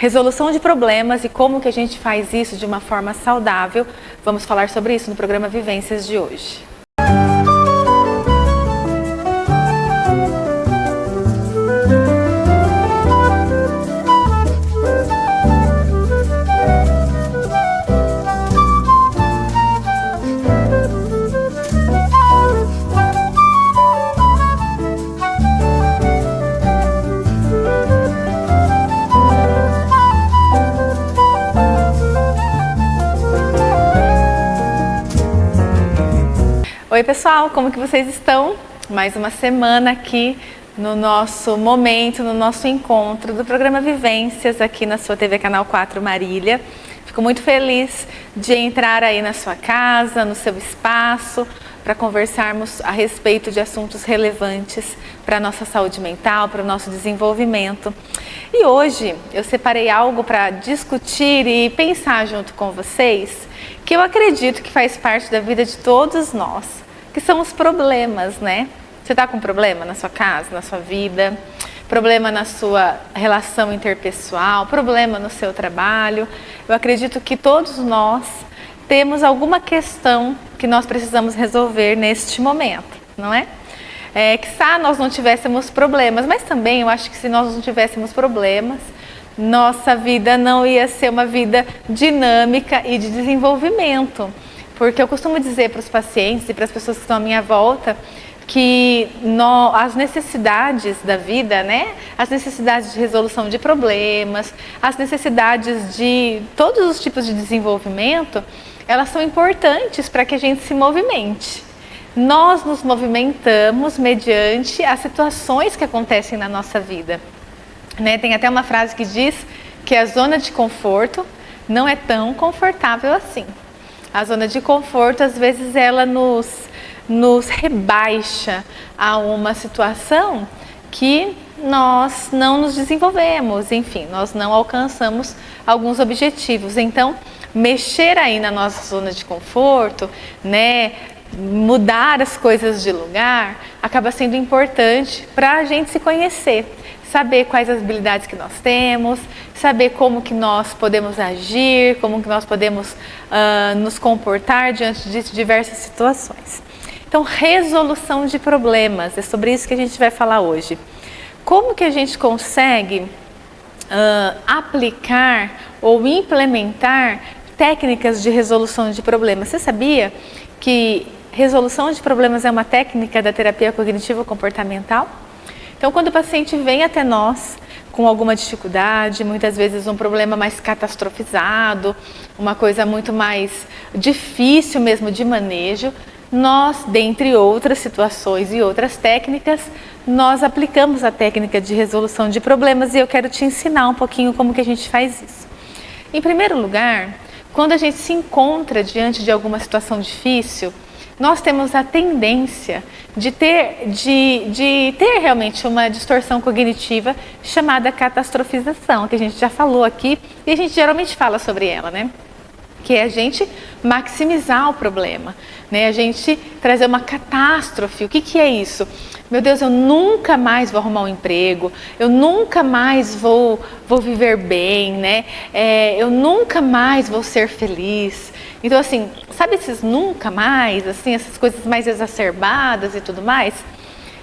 resolução de problemas e como que a gente faz isso de uma forma saudável. Vamos falar sobre isso no programa Vivências de hoje. Oi pessoal, como que vocês estão? Mais uma semana aqui no nosso momento, no nosso encontro do programa Vivências aqui na sua TV Canal 4 Marília. Fico muito feliz de entrar aí na sua casa, no seu espaço, para conversarmos a respeito de assuntos relevantes para a nossa saúde mental, para o nosso desenvolvimento. E hoje eu separei algo para discutir e pensar junto com vocês, que eu acredito que faz parte da vida de todos nós, que são os problemas, né? Você está com problema na sua casa, na sua vida, problema na sua relação interpessoal, problema no seu trabalho. Eu acredito que todos nós temos alguma questão que nós precisamos resolver neste momento, não é? Quizá nós não tivéssemos problemas, mas também eu acho que se nós não tivéssemos problemas, nossa vida não ia ser uma vida dinâmica e de desenvolvimento. Porque eu costumo dizer para os pacientes e para as pessoas que estão à minha volta que as necessidades da vida, né? As necessidades de resolução de problemas, as necessidades de todos os tipos de desenvolvimento, elas são importantes para que a gente se movimente. Nós nos movimentamos mediante as situações que acontecem na nossa vida. Né? Tem até uma frase que diz que a zona de conforto não é tão confortável assim. A zona de conforto, às vezes, ela nos rebaixa a uma situação que nós não nos desenvolvemos, enfim, nós não alcançamos alguns objetivos. Então, mexer aí na nossa zona de conforto, né, mudar as coisas de lugar, acaba sendo importante para a gente se conhecer. Saber quais as habilidades que nós temos, saber como que nós podemos agir, como que nós podemos nos comportar diante de diversas situações. Então, resolução de problemas, é sobre isso que a gente vai falar hoje. Como que a gente consegue aplicar ou implementar técnicas de resolução de problemas? Você sabia que resolução de problemas é uma técnica da terapia cognitivo-comportamental? Então, quando o paciente vem até nós com alguma dificuldade, muitas vezes um problema mais catastrofizado, uma coisa muito mais difícil mesmo de manejo, nós, dentre outras situações e outras técnicas, nós aplicamos a técnica de resolução de problemas e eu quero te ensinar um pouquinho como que a gente faz isso. Em primeiro lugar, quando a gente se encontra diante de alguma situação difícil, nós temos a tendência de ter realmente uma distorção cognitiva chamada catastrofização, que a gente já falou aqui e a gente geralmente fala sobre ela, né? Que é a gente maximizar o problema, né? A gente trazer uma catástrofe. O que é isso? Meu Deus, eu nunca mais vou arrumar um emprego, eu nunca mais vou viver bem, né? Eu nunca mais vou ser feliz. Então, assim, sabe esses nunca mais, assim, essas coisas mais exacerbadas e tudo mais?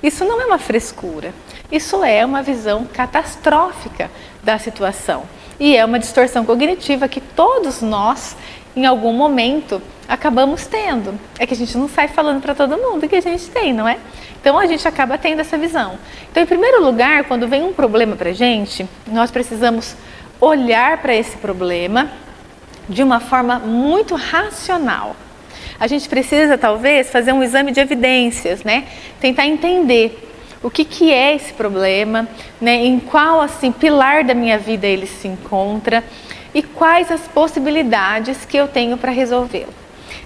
Isso não é uma frescura, isso é uma visão catastrófica da situação. E é uma distorção cognitiva que todos nós, em algum momento, acabamos tendo. É que a gente não sai falando para todo mundo que a gente tem, não é? Então, a gente acaba tendo essa visão. Então, em primeiro lugar, quando vem um problema para a gente, nós precisamos olhar para esse problema de uma forma muito racional. A gente precisa, talvez, fazer um exame de evidências, né? Tentar entender o que é esse problema, né? Em qual, assim, pilar da minha vida ele se encontra e quais as possibilidades que eu tenho para resolvê-lo.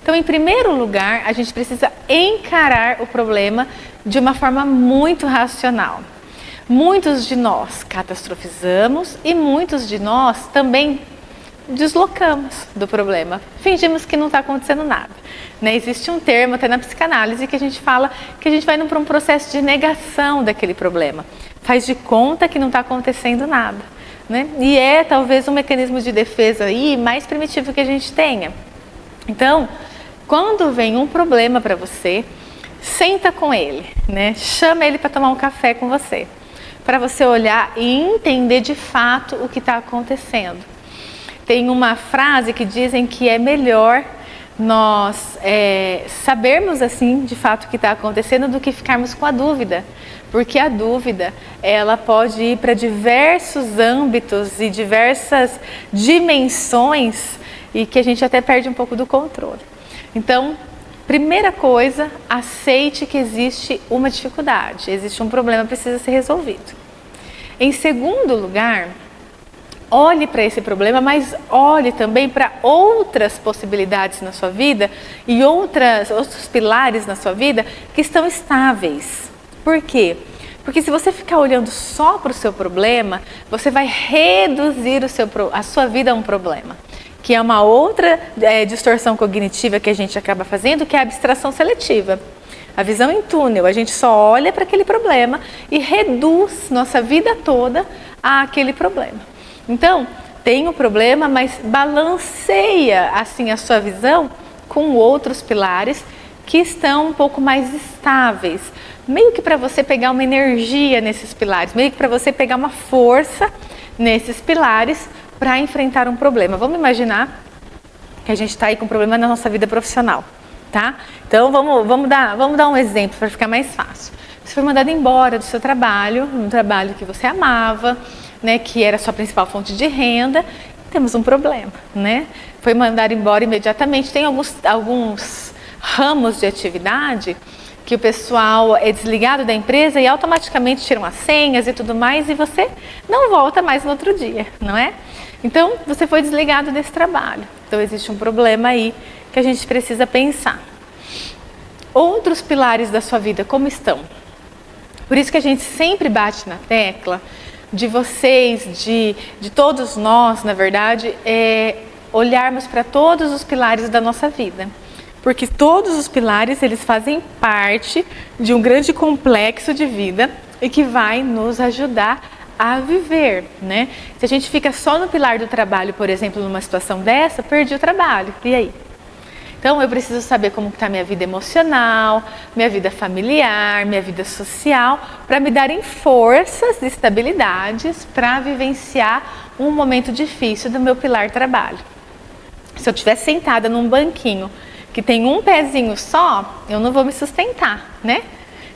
Então, em primeiro lugar, a gente precisa encarar o problema de uma forma muito racional. Muitos de nós catastrofizamos e muitos de nós também deslocamos do problema, fingimos que não está acontecendo nada, né? Existe um termo até na psicanálise que a gente fala que a gente vai para um processo de negação daquele problema, faz de conta que não está acontecendo nada. né? E é talvez um mecanismo de defesa aí mais primitivo que a gente tenha. Então, quando vem um problema para você, senta com ele, né? Chama ele para tomar um café com você, para você olhar e entender de fato o que está acontecendo. Tem uma frase que dizem que é melhor nós sabermos assim de fato o que está acontecendo do que ficarmos com a dúvida, porque a dúvida ela pode ir para diversos âmbitos e diversas dimensões e que a gente até perde um pouco do controle. Então, primeira coisa, aceite que existe uma dificuldade, existe um problema que precisa ser resolvido. Em segundo lugar, olhe para esse problema, mas olhe também para outras possibilidades na sua vida e outros pilares na sua vida que estão estáveis. Por quê? Porque se você ficar olhando só para o seu problema, você vai reduzir a sua vida a um problema, que é uma outra distorção cognitiva que a gente acaba fazendo, que é a abstração seletiva. A visão em túnel, a gente só olha para aquele problema e reduz nossa vida toda àquele problema. Então, tem um problema, mas balanceia assim a sua visão com outros pilares que estão um pouco mais estáveis. Meio que para você pegar uma energia nesses pilares, meio que para você pegar uma força nesses pilares para enfrentar um problema. Vamos imaginar que a gente está aí com um problema na nossa vida profissional, tá? Então vamos dar um exemplo para ficar mais fácil. Você foi mandado embora do seu trabalho, um trabalho que você amava, né, que era a sua principal fonte de renda. Temos um problema, né? Foi mandado embora imediatamente. Tem alguns ramos de atividade que o pessoal é desligado da empresa e automaticamente tiram as senhas e tudo mais e você não volta mais no outro dia, não é? Então, você foi desligado desse trabalho. Então, existe um problema aí que a gente precisa pensar. Outros pilares da sua vida, como estão? Por isso que a gente sempre bate na tecla de vocês, de todos nós, na verdade, olharmos para todos os pilares da nossa vida. Porque todos os pilares, eles fazem parte de um grande complexo de vida e que vai nos ajudar a viver, né? Se a gente fica só no pilar do trabalho, por exemplo, numa situação dessa, perdi o trabalho, e aí? Então, eu preciso saber como está minha vida emocional, minha vida familiar, minha vida social, para me darem forças e estabilidades para vivenciar um momento difícil do meu pilar trabalho. Se eu estiver sentada num banquinho que tem um pezinho só, eu não vou me sustentar, né?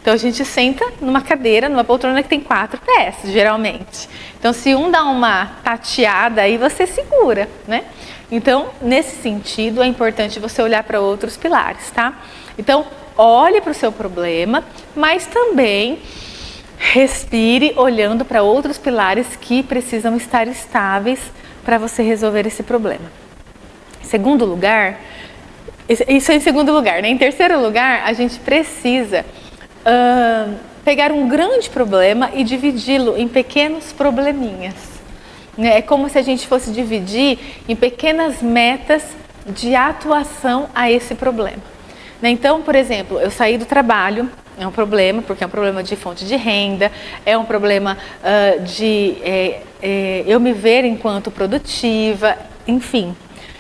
Então a gente senta numa cadeira, numa poltrona que tem 4 pés, geralmente. Então se um dá uma tateada, aí você segura, né? Então, nesse sentido, é importante você olhar para outros pilares, tá? Então, olhe para o seu problema, mas também respire olhando para outros pilares que precisam estar estáveis para você resolver esse problema. Em segundo lugar, isso é em segundo lugar, né? Em terceiro lugar, a gente precisa pegar um grande problema e dividi-lo em pequenos probleminhas. É como se a gente fosse dividir em pequenas metas de atuação a esse problema. Então, por exemplo, eu saí do trabalho, é um problema, porque é um problema de fonte de renda, é um problema de eu me ver enquanto produtiva, enfim.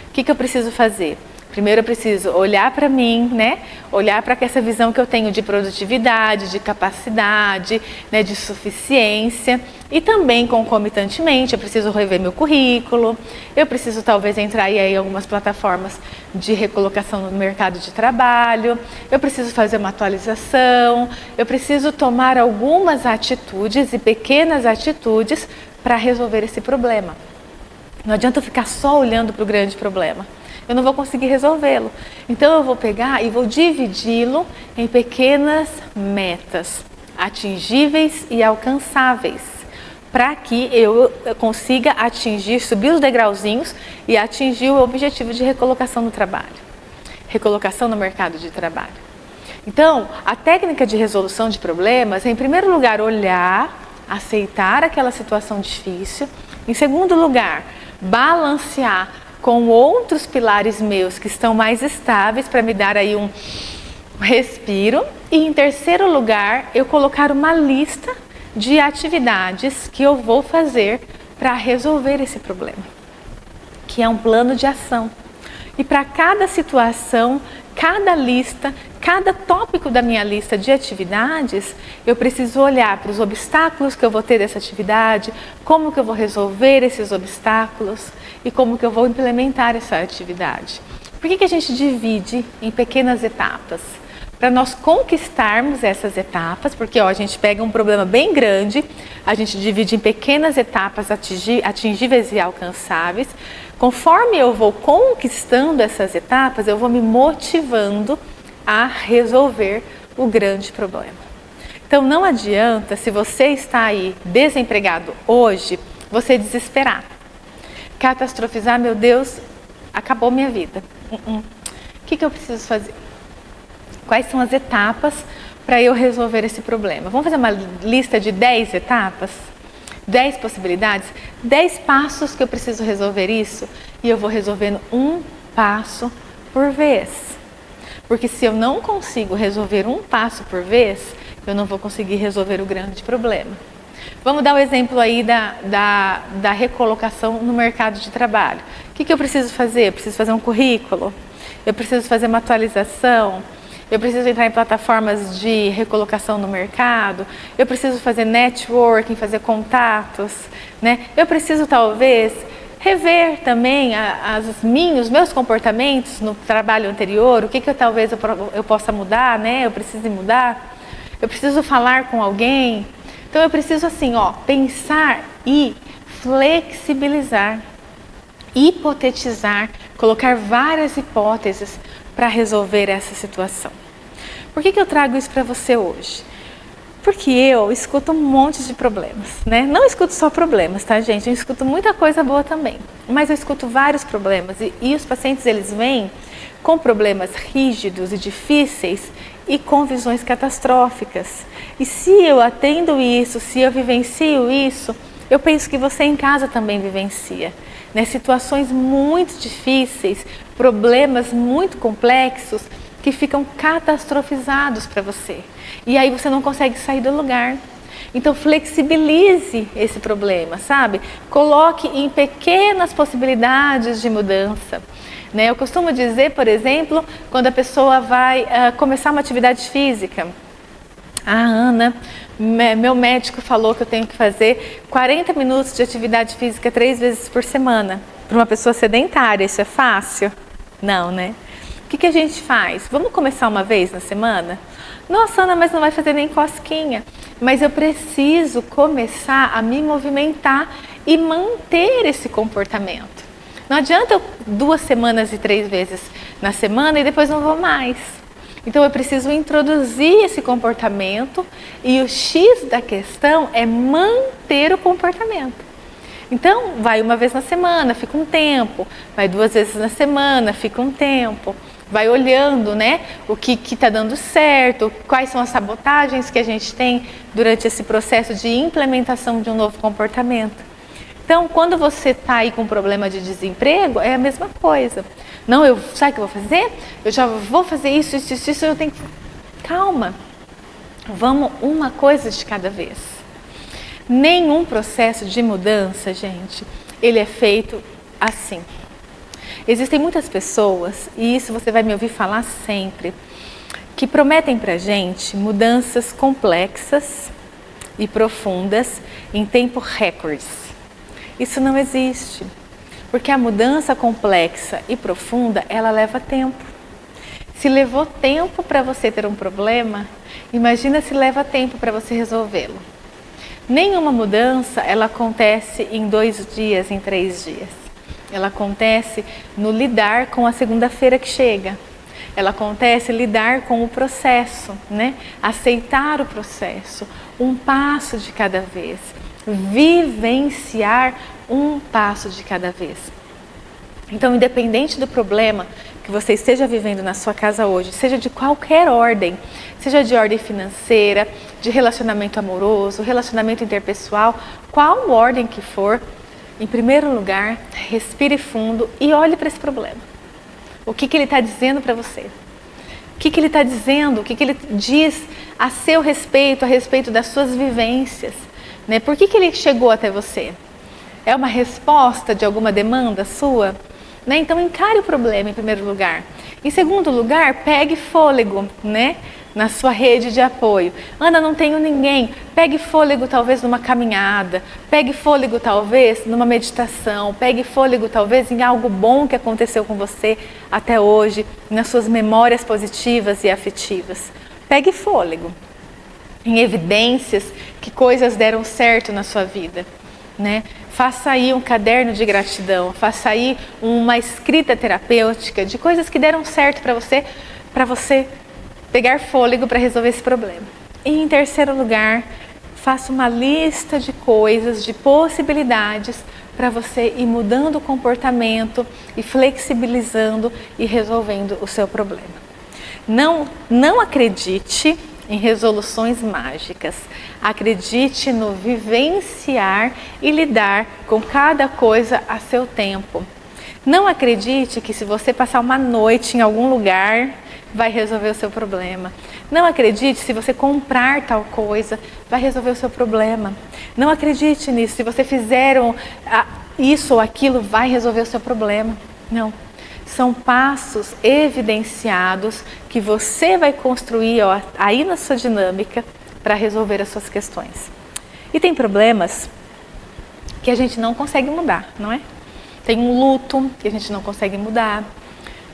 O que eu preciso fazer? Primeiro eu preciso olhar para mim, né? Olhar para essa visão que eu tenho de produtividade, de capacidade, né? De suficiência. E também, concomitantemente, eu preciso rever meu currículo, eu preciso talvez entrar aí em algumas plataformas de recolocação no mercado de trabalho, eu preciso fazer uma atualização, eu preciso tomar algumas atitudes e pequenas atitudes para resolver esse problema. Não adianta eu ficar só olhando para o grande problema. Eu não vou conseguir resolvê-lo. Então eu vou pegar e vou dividi-lo em pequenas metas, atingíveis e alcançáveis, para que eu consiga atingir, subir os degrauzinhos e atingir o objetivo de recolocação no trabalho, recolocação no mercado de trabalho. Então, a técnica de resolução de problemas é, em primeiro lugar, olhar, aceitar aquela situação difícil. Em segundo lugar, balancear com outros pilares meus que estão mais estáveis para me dar aí um respiro. E em terceiro lugar, eu colocar uma lista de atividades que eu vou fazer para resolver esse problema, que é um plano de ação. E para cada situação, cada lista, cada tópico da minha lista de atividades, eu preciso olhar para os obstáculos que eu vou ter dessa atividade, como que eu vou resolver esses obstáculos e como que eu vou implementar essa atividade. Por que a gente divide em pequenas etapas? Para nós conquistarmos essas etapas, porque a gente pega um problema bem grande, a gente divide em pequenas etapas atingíveis e alcançáveis. Conforme eu vou conquistando essas etapas, eu vou me motivando a resolver o grande problema. Então não adianta, se você está aí desempregado hoje, você desesperar, catastrofizar, meu Deus, acabou minha vida. O que eu preciso fazer? Quais são as etapas para eu resolver esse problema? Vamos fazer uma lista de 10 etapas? 10 possibilidades? 10 passos que eu preciso resolver isso? E eu vou resolvendo um passo por vez. Porque se eu não consigo resolver um passo por vez, eu não vou conseguir resolver o grande problema. Vamos dar o exemplo aí da recolocação no mercado de trabalho. O que eu preciso fazer? Eu preciso fazer um currículo? Eu preciso fazer uma atualização? Eu preciso entrar em plataformas de recolocação no mercado, eu preciso fazer networking, fazer contatos, né? Eu preciso talvez rever também os meus comportamentos no trabalho anterior, o que talvez eu possa mudar, né? Eu preciso mudar, eu preciso falar com alguém. Então eu preciso assim, pensar e flexibilizar, hipotetizar, colocar várias hipóteses para resolver essa situação. Por que eu trago isso para você hoje? Porque eu escuto um monte de problemas, né? Não escuto só problemas, tá, gente? Eu escuto muita coisa boa também, mas eu escuto vários problemas e os pacientes, eles vêm com problemas rígidos e difíceis e com visões catastróficas. E se eu atendo isso, se eu vivencio isso, eu penso que você em casa também vivencia, né? Situações muito difíceis, problemas muito complexos que ficam catastrofizados para você. E aí você não consegue sair do lugar. Então flexibilize esse problema, sabe? Coloque em pequenas possibilidades de mudança. Né? Eu costumo dizer, por exemplo, quando a pessoa vai começar uma atividade física. Ana, meu médico falou que eu tenho que fazer 40 minutos de atividade física 3 vezes por semana. Para uma pessoa sedentária, isso é fácil? Não, né? O que a gente faz? Vamos começar uma vez na semana? Nossa, Ana, mas não vai fazer nem cosquinha. Mas eu preciso começar a me movimentar e manter esse comportamento. Não adianta eu 2 semanas e 3 vezes na semana e depois não vou mais. Então eu preciso introduzir esse comportamento e o X da questão é manter o comportamento. Então vai 1 vez na semana, fica um tempo, vai 2 vezes na semana, fica um tempo, vai olhando, né, o que está dando certo, quais são as sabotagens que a gente tem durante esse processo de implementação de um novo comportamento. Então, quando você está aí com problema de desemprego, é a mesma coisa. Não, sabe o que eu vou fazer? Eu já vou fazer isso, eu tenho que... Calma, vamos uma coisa de cada vez. Nenhum processo de mudança, gente, ele é feito assim. Existem muitas pessoas, e isso você vai me ouvir falar sempre, que prometem pra gente mudanças complexas e profundas em tempo recorde. Isso não existe, porque a mudança complexa e profunda, ela leva tempo. Se levou tempo para você ter um problema, imagina se leva tempo para você resolvê-lo. Nenhuma mudança, ela acontece em 2 dias, em 3 dias. Ela acontece no lidar com a segunda-feira que chega. Ela acontece lidar com o processo, né? Aceitar o processo, um passo de cada vez. Vivenciar um passo de cada vez. Então, independente do problema que você esteja vivendo na sua casa hoje, seja de qualquer ordem, seja de ordem financeira, de relacionamento amoroso, relacionamento interpessoal, qual ordem que for, em primeiro lugar, respire fundo e olhe para esse problema. O que ele está dizendo para você? O que ele está dizendo? O que ele diz a seu respeito, a respeito das suas vivências? Né? Por que ele chegou até você? É uma resposta de alguma demanda sua? Né? Então encare o problema em primeiro lugar. Em segundo lugar, pegue fôlego, né? Na sua rede de apoio. Ana, não tenho ninguém. Pegue fôlego talvez numa caminhada, pegue fôlego talvez numa meditação, pegue fôlego talvez em algo bom que aconteceu com você até hoje, nas suas memórias positivas e afetivas. Pegue fôlego em evidências que coisas deram certo na sua vida, né? Faça aí um caderno de gratidão, faça aí uma escrita terapêutica de coisas que deram certo para você pegar fôlego para resolver esse problema. E em terceiro lugar, faça uma lista de coisas, de possibilidades para você ir mudando o comportamento e flexibilizando e resolvendo o seu problema. Não acredite em resoluções mágicas. Acredite no vivenciar e lidar com cada coisa a seu tempo. Não acredite que se você passar uma noite em algum lugar, vai resolver o seu problema. Não acredite se você comprar tal coisa, vai resolver o seu problema. Não acredite nisso, se você fizer isso ou aquilo, vai resolver o seu problema. Não. São passos evidenciados que você vai construir aí na sua dinâmica para resolver as suas questões. E tem problemas que a gente não consegue mudar, não é? Tem um luto que a gente não consegue mudar.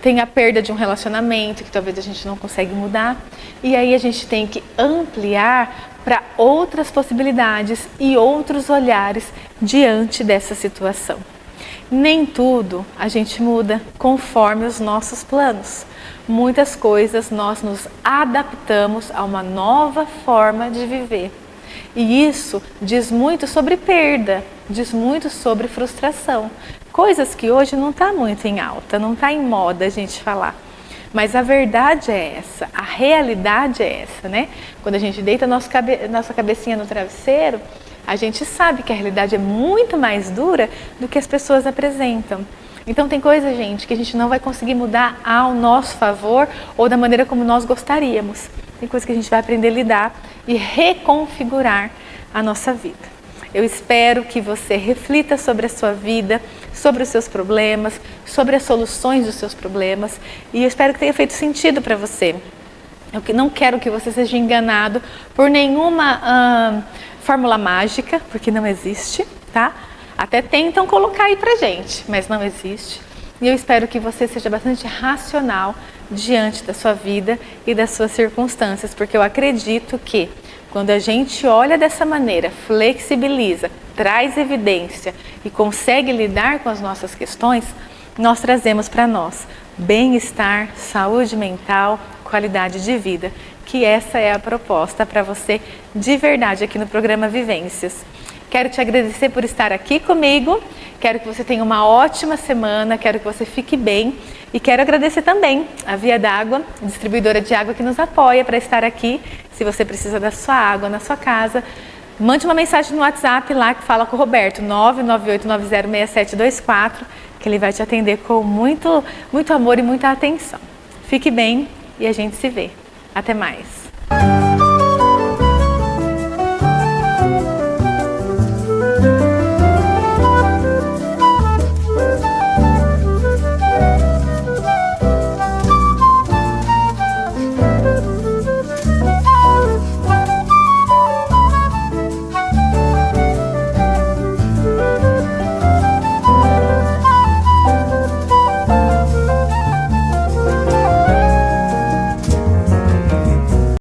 Tem a perda de um relacionamento que talvez a gente não consegue mudar. E aí a gente tem que ampliar para outras possibilidades e outros olhares diante dessa situação. Nem tudo a gente muda conforme os nossos planos. Muitas coisas nós nos adaptamos a uma nova forma de viver. E isso diz muito sobre perda, diz muito sobre frustração. Coisas que hoje não está muito em alta, não está em moda a gente falar. Mas a verdade é essa, a realidade é essa, né? Quando a gente deita nossa cabecinha no travesseiro, a gente sabe que a realidade é muito mais dura do que as pessoas apresentam. Então tem coisa, gente, que a gente não vai conseguir mudar ao nosso favor ou da maneira como nós gostaríamos. Tem coisa que a gente vai aprender a lidar e reconfigurar a nossa vida. Eu espero que você reflita sobre a sua vida, sobre os seus problemas, sobre as soluções dos seus problemas e eu espero que tenha feito sentido para você. Eu não quero que você seja enganado por nenhuma fórmula mágica, porque não existe, tá? Até tentam colocar aí pra gente, mas não existe. E eu espero que você seja bastante racional diante da sua vida e das suas circunstâncias, porque eu acredito que quando a gente olha dessa maneira, flexibiliza, traz evidência e consegue lidar com as nossas questões, nós trazemos para nós bem-estar, saúde mental, qualidade de vida, que essa é a proposta para você de verdade aqui no programa Vivências. Quero te agradecer por estar aqui comigo, quero que você tenha uma ótima semana, quero que você fique bem e quero agradecer também a Via d'Água, distribuidora de água que nos apoia para estar aqui. Se você precisa da sua água na sua casa, mande uma mensagem no WhatsApp lá que fala com o Roberto, 998906724, que ele vai te atender com muito amor e muita atenção. Fique bem e a gente se vê. Até mais.